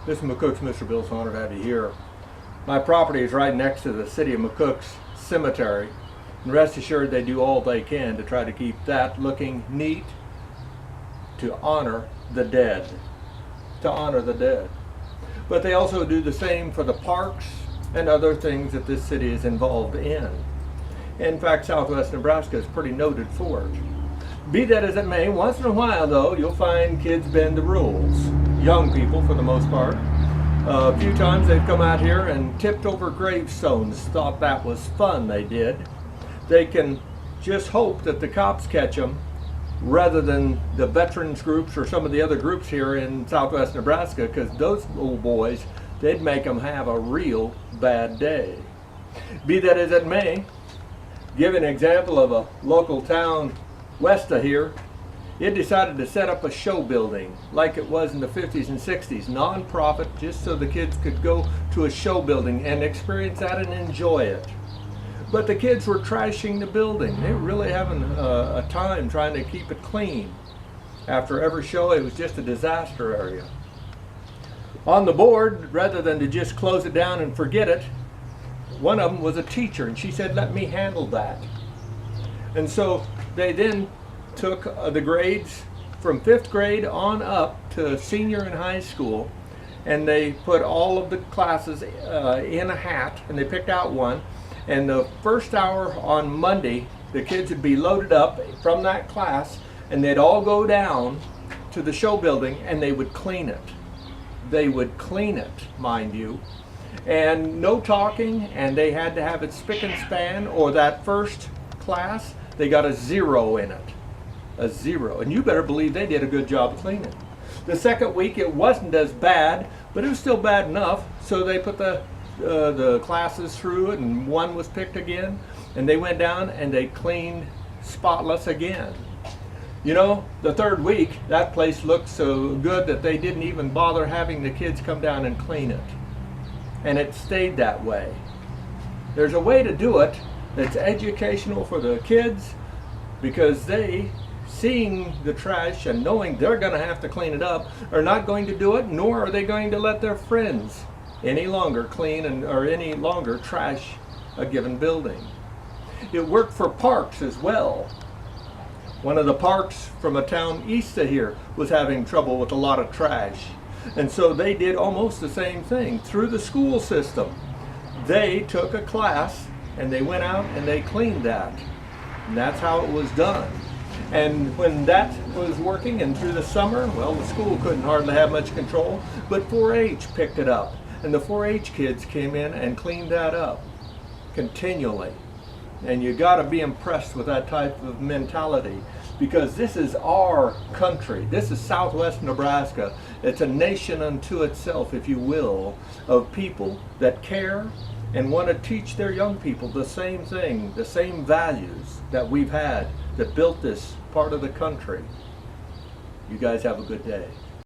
This is McCook's. Mr. Bill, so honored to have you here. My property is right next to the city of McCook's cemetery, and rest assured they do all they can to try to keep that looking neat, to honor the dead. But they also do the same for the parks and other things that this city is involved in. In fact, Southwest Nebraska is pretty noted for it. Be that as it may, once in a while though, you'll find kids bend the rules. Young people for the most part. A few times they've come out here and tipped over gravestones, thought that was fun, they did. They can just hope that the cops catch them rather than the veterans groups or some of the other groups here in Southwest Nebraska, because those old boys, they'd make them have a real bad day. Be that as it may, give an example of a local town west of here. It decided to set up a show building like it was in the 50s and 60s, non-profit, just so the kids could go to a show building and experience that and enjoy it. But the kids were trashing the building. They were really having a time trying to keep it clean. After every show, it was just a disaster area. On the board, rather than to just close it down and forget it, one of them was a teacher, and she said, "Let me handle that." And so they then took the grades from 5th grade on up to senior in high school, and they put all of the classes in a hat, and they picked out one. And the first hour on Monday, the kids would be loaded up from that class, and they'd all go down to the show building and they would clean it. They would clean it, mind you. And no talking, and they had to have it spick and span, or that first class, they got a 0 in it. A 0. And you better believe they did a good job cleaning. The second week, it wasn't as bad, but it was still bad enough, so they put the classes through it, and one was picked again, and they went down and they cleaned spotless again. You know, the third week, that place looked so good that they didn't even bother having the kids come down and clean it. And it stayed that way. There's a way to do it that's educational for the kids, because they, seeing the trash and knowing they're going to have to clean it up, are not going to do it, nor are they going to let their friends any longer clean or any longer trash a given building. It worked for parks as well. One of the parks from a town east of here was having trouble with a lot of trash. And so they did almost the same thing through the school system. They took a class and they went out and they cleaned that. And that's how it was done. And when that was working, and through the summer, well, the school couldn't hardly have much control, but 4-H picked it up. And the 4-H kids came in and cleaned that up continually. And you got to be impressed with that type of mentality, because this is our country. This is Southwest Nebraska. It's a nation unto itself, if you will, of people that care and want to teach their young people the same thing, the same values that we've had that built this part of the country. You guys have a good day.